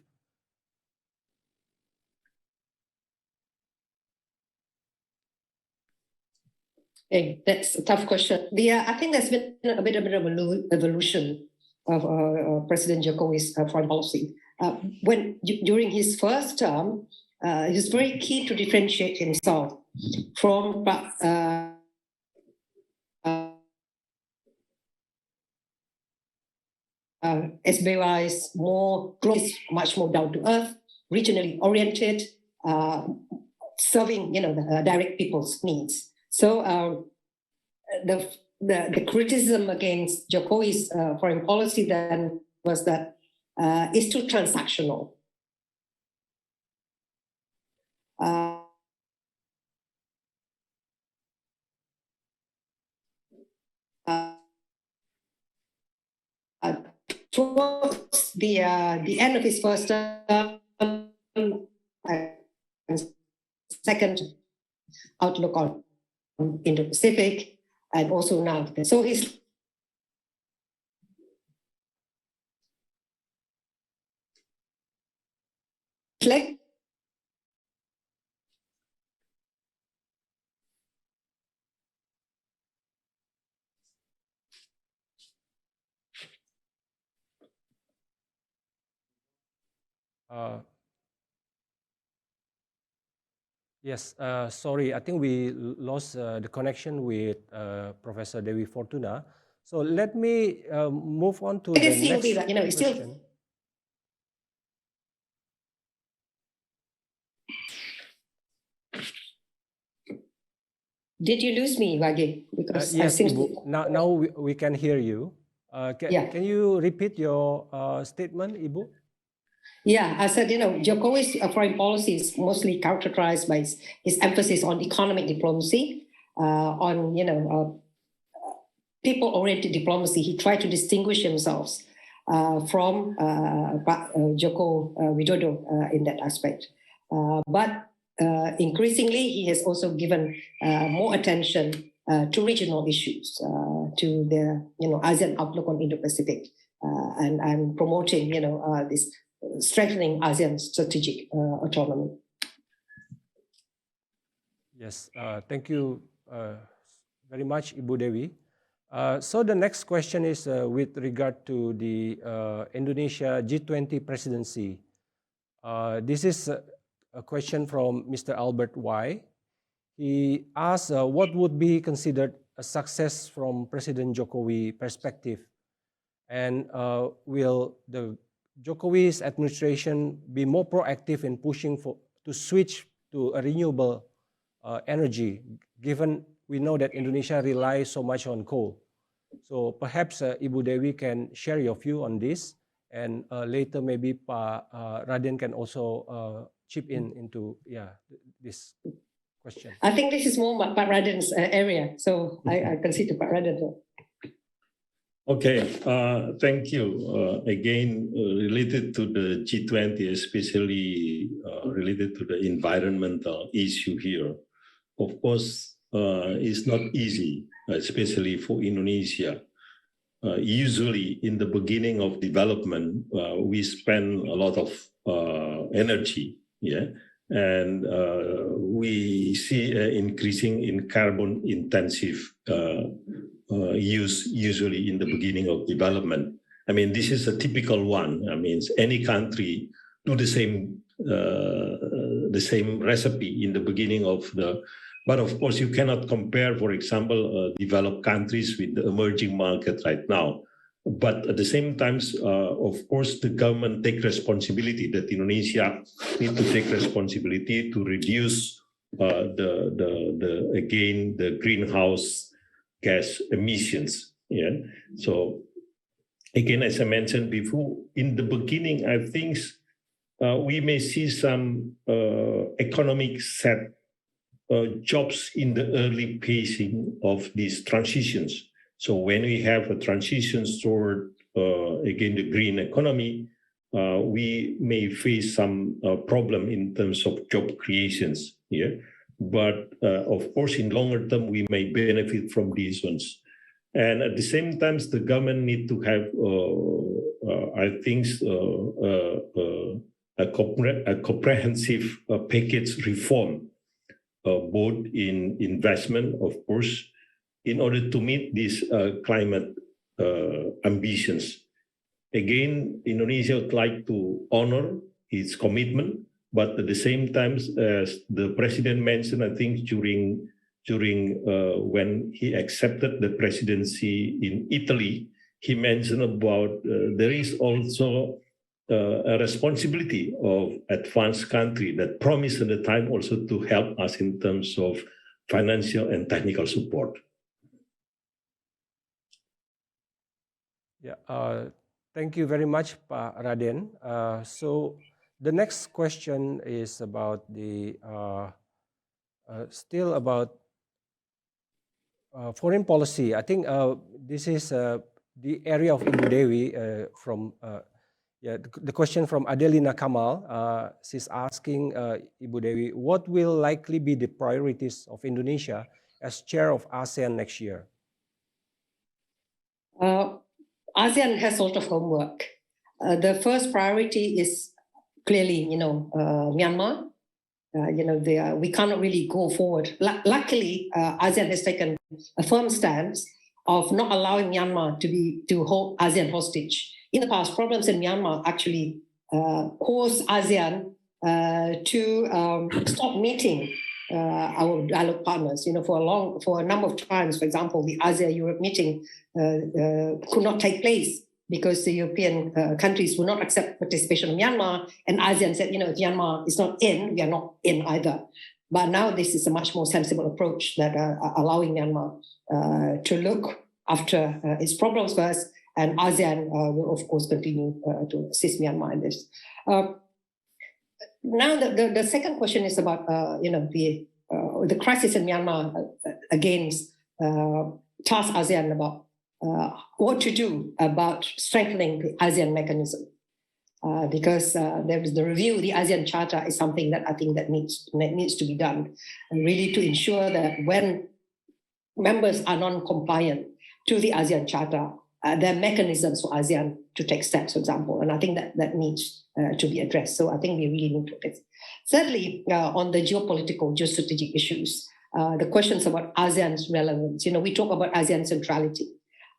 Okay, that's a tough question. I think there's been a bit of an evolution of President Jokowi's foreign policy. During his first term, he was very keen to differentiate himself from SBY's more close, much more down to earth, regionally oriented, serving the direct people's needs. So the criticism against Jokowi's foreign policy then was that it's too transactional. Towards the end of his first term and second outlook on Indo-Pacific, and also now. So he's like Yes, sorry, I think we lost the connection with Professor Dewi Fortuna. So let me move on to the next question. Did you lose me, Wage? Because yes, Ibu. Now we can hear you. Can you repeat your statement, Ibu? Yeah, I said, Jokowi's foreign policy is mostly characterized by his emphasis on economic diplomacy, on, people-oriented diplomacy. He tried to distinguish himself from Joko Widodo in that aspect. But increasingly, he has also given more attention to regional issues, to the, ASEAN outlook on Indo-Pacific, and promoting, this strengthening ASEAN's strategic autonomy. Yes, thank you very much, Ibu Dewi. So the next question is with regard to the Indonesia G20 presidency. This is a question from Mr. Albert Y. He asked what would be considered a success from President Jokowi perspective, and will the Jokowi's administration be more proactive in pushing to switch to a renewable energy, given we know that Indonesia relies so much on coal. So perhaps Ibu Dewi can share your view on this, and later maybe Pak Raden can also chip into this question. I think this is more Pak Raden's area, so I consider Pak Raden. Okay, thank you. Again, related to the G20, especially related to the environmental issue here, of course, it's not easy, especially for Indonesia. Usually in the beginning of development, we spend a lot of energy, and we see increasing in carbon intensive use usually in the beginning of development. I mean, this is a typical one. I mean, any country do the same recipe in the beginning of the. But of course, you cannot compare, for example, developed countries with the emerging market right now. But at the same time, of course, the government take responsibility. That Indonesia need to take responsibility to reduce the greenhouse gas emissions. So again, as I mentioned before, in the beginning, I think we may see some economic set jobs in the early pacing of these transitions. So when we have a transition toward, again, the green economy, we may face some problem in terms of job creations here. But of course, in longer term, we may benefit from these ones. And at the same time, the government need to have, I think, a comprehensive package reform, both in investment, of course, in order to meet these climate ambitions. Again, Indonesia would like to honor its commitment, but at the same time, as the president mentioned, I think during when he accepted the presidency in Italy, he mentioned about there is also a responsibility of advanced country that promised at the time also to help us in terms of financial and technical support. Yeah, thank you very much, Pak Raden. So the next question is about the still about foreign policy. I think this is the area of Ibu Dewi from the question from Adelina Kamal. She's asking Ibu Dewi, what will likely be the priorities of Indonesia as chair of ASEAN next year? ASEAN has a lot of homework. The first priority is clearly, Myanmar. We cannot really go forward. Luckily, ASEAN has taken a firm stance of not allowing Myanmar to hold ASEAN hostage. In the past, problems in Myanmar actually caused ASEAN to stop meeting our dialogue partners. For a number of times, for example, the ASEAN-Europe meeting could not take place because the European countries would not accept participation of Myanmar, and ASEAN said, if Myanmar is not in, we are not in either. But now this is a much more sensible approach that allowing Myanmar to look after its problems first, and ASEAN will, of course, continue to assist Myanmar in this. Now, the second question is about, the crisis in Myanmar against task ASEAN about what to do about strengthening the ASEAN mechanism. Because there is the review, the ASEAN Charter is something that I think that needs to be done, and really to ensure that when members are non-compliant to the ASEAN Charter, there are mechanisms for ASEAN to take steps, for example, and I think that needs to be addressed. So I think we really need to address. Thirdly, on the geostrategic issues, the questions about ASEAN's relevance. We talk about ASEAN centrality,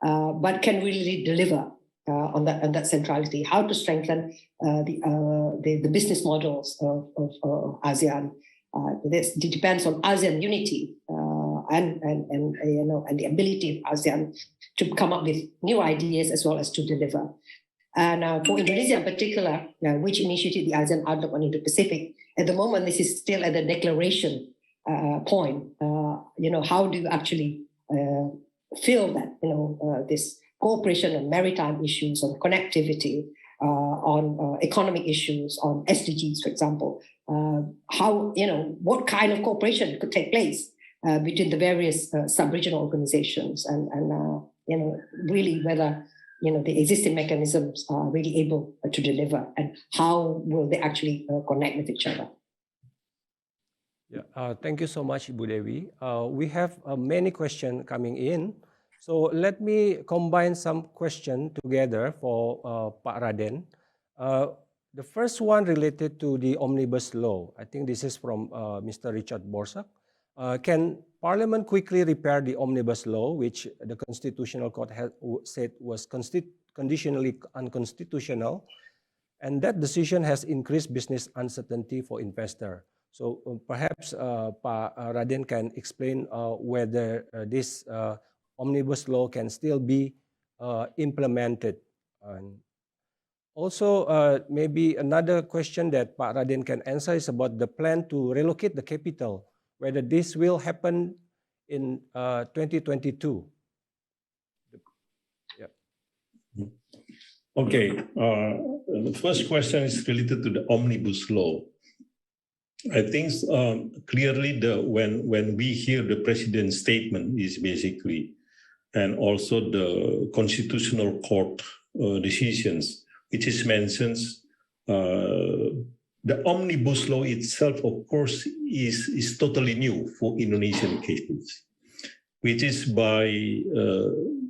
but can we really deliver on that centrality? How to strengthen the business models of ASEAN? This depends on ASEAN unity and the ability of ASEAN to come up with new ideas as well as to deliver. And for Indonesia in particular, which initiated the ASEAN Outlook on Indo-Pacific, at the moment, this is still at the declaration point. How do you actually feel that, this cooperation on maritime issues, on connectivity, on economic issues, on SDGs, for example, what kind of cooperation could take place between the various sub-regional organizations and really whether the existing mechanisms are really able to deliver, and how will they actually connect with each other. Yeah, thank you so much, Ibu Dewi. We have many questions coming in. So let me combine some questions together for Pak Raden. The first one related to the omnibus law. I think this is from Mr. Richard Borsak. Can Parliament quickly repair the omnibus law, which the Constitutional Court had said was conditionally unconstitutional, and that decision has increased business uncertainty for investors? So perhaps Pak Raden can explain whether this omnibus law can still be implemented. And also, maybe another question that Pak Raden can answer is about the plan to relocate the capital, whether this will happen in 2022. Yeah. Okay, the first question is related to the omnibus law. I think clearly when we hear the president's statement is basically, and also the Constitutional Court decisions, which is mentions the omnibus law itself, of course, is totally new for Indonesian cases, which is by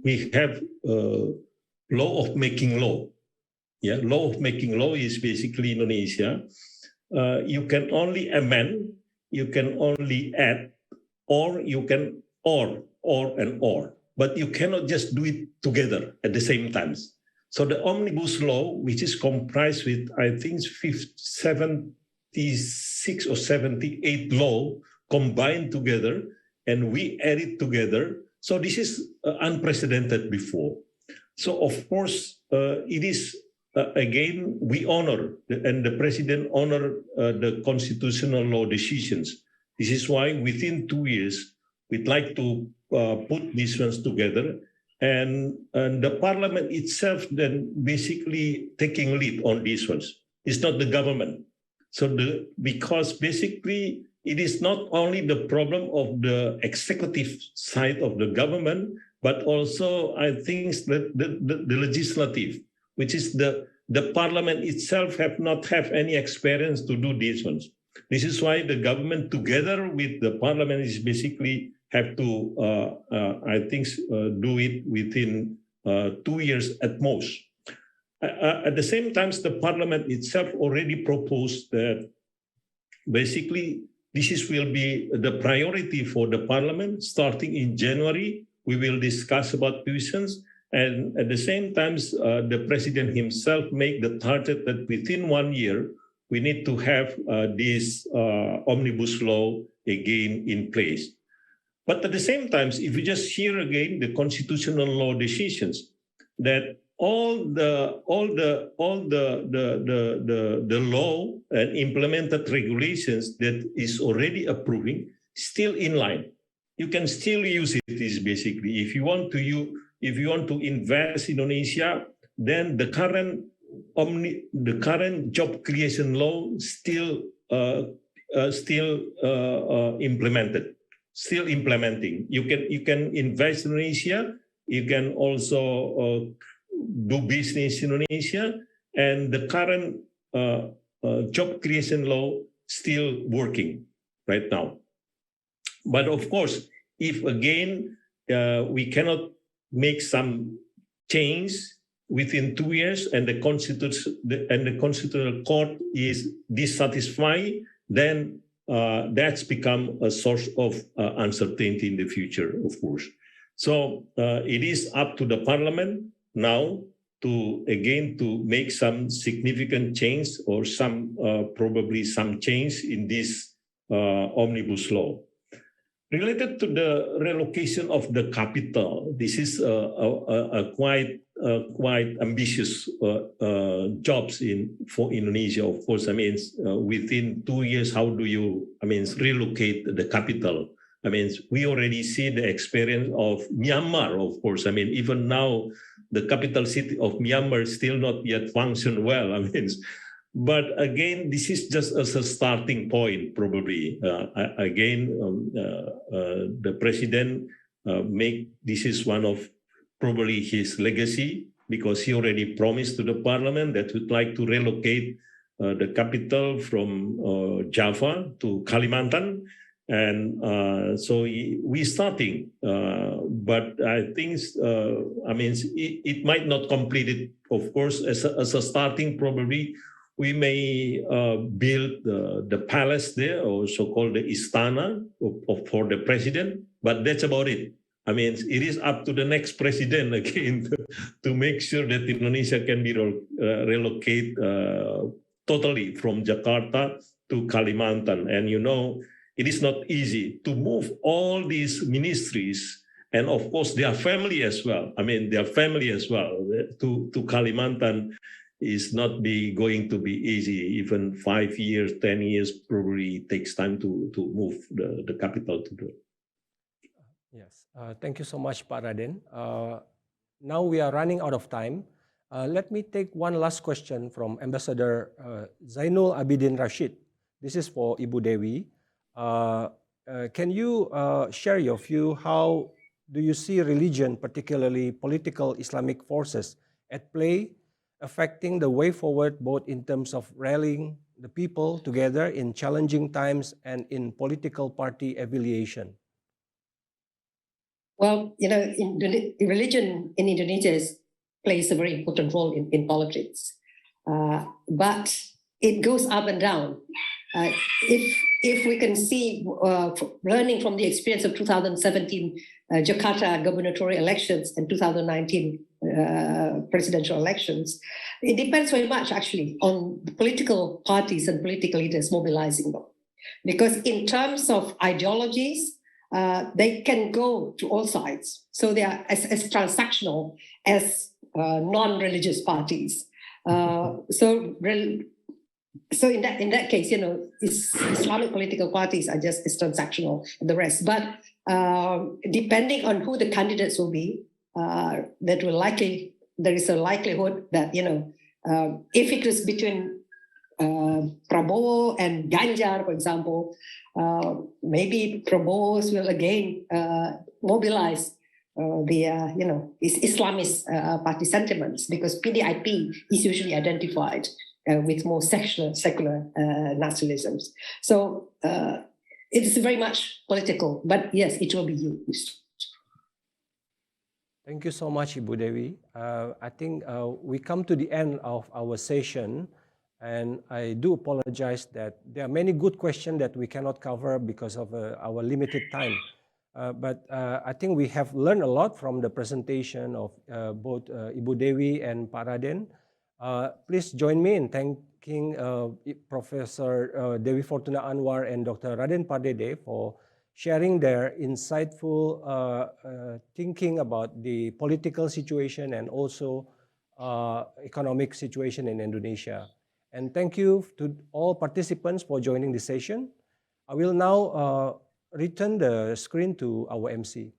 we have law of making law. Yeah, law of making law is basically Indonesia. You can only amend, you can only add, or you can or, but you cannot just do it together at the same time. So the omnibus law, which is comprised with, I think, 76 or 78 law combined together, and we add it together. So this is unprecedented before. So of course, it is, again, we honor, and the president honor the constitutional law decisions. This is why within 2 years, we'd like to put these ones together. And the parliament itself then basically taking lead on these ones. It's not the government. So because basically it is not only the problem of the executive side of the government, but also I think the legislative, which is the parliament itself not have any experience to do these ones. This is why the government together with the parliament is basically have to, I think, do it within 2 years at most. At the same time, the parliament itself already proposed that basically this will be the priority for the parliament. Starting in January, we will discuss about tuitions. And at the same time, the president himself make the target that within 1 year, we need to have this omnibus law again in place. But at the same time, if you just hear again the constitutional law decisions, that all the law and implemented regulations that is already approving still in line. You can still use it. Is basically if you want to invest in Indonesia, then the current job creation law still implemented. Still implementing. You can invest in Indonesia. You can also do business in Indonesia, and the current job creation law still working right now. But of course, if again we cannot make some change within 2 years, and the Constitutional Court is dissatisfied, then that's become a source of uncertainty in the future, of course. So it is up to the parliament now to make some significant change or probably some change in this omnibus law. Related to the relocation of the capital, this is a quite ambitious jobs for Indonesia. Of course, I mean, within 2 years, how do you, relocate the capital? I mean, we already see the experience of Myanmar, of course. I mean, even now, the capital city of Myanmar still not yet function well. I mean, but again, this is just as a starting point, probably. The president this is one of probably his legacy, because he already promised to the parliament that he'd like to relocate the capital from Java to Kalimantan. And so we're starting, but I think, it might not complete it, of course, as a starting, probably. We may build the palace there, or so-called the istana for the president, but that's about it. I mean, it is up to the next president again to make sure that Indonesia can be relocated totally from Jakarta to Kalimantan. And it is not easy to move all these ministries, and of course their family as well. To Kalimantan is not going to be easy. Even 5 years, 10 years probably takes time to move the capital to do. Yes, thank you so much, Pak Raden. Now we are running out of time. Let me take one last question from Ambassador Zainul Abidin Rashid. This is for Ibu Dewi. Can you share your view? How do you see religion, particularly political Islamic forces, at play, affecting the way forward, both in terms of rallying the people together in challenging times and in political party affiliation? Well, religion in Indonesia plays a very important role in politics, but it goes up and down. If we can see, learning from the experience of 2017 Jakarta gubernatorial elections and 2019 presidential elections, it depends very much actually on the political parties and political leaders mobilizing them. Because in terms of ideologies, they can go to all sides. So they are as transactional as non-religious parties. So in that case, Islamic political parties are just as transactional as the rest. But depending on who the candidates will be, there is a likelihood that if it was between Prabowo and Ganjar, for example, maybe Prabowos will again mobilize the Islamist party sentiments, because PDIP is usually identified with more secular nationalisms. So it is very much political, but yes, it will be used. Thank you so much, Ibu Dewi. I think we come to the end of our session, and I do apologize that there are many good questions that we cannot cover because of our limited time. But I think we have learned a lot from the presentation of both Ibu Dewi and Pak Raden. Please join me in thanking Professor Dewi Fortuna Anwar and Dr. Raden Pardede for sharing their insightful thinking about the political situation and also economic situation in Indonesia. And thank you to all participants for joining the session. I will now return the screen to our MC.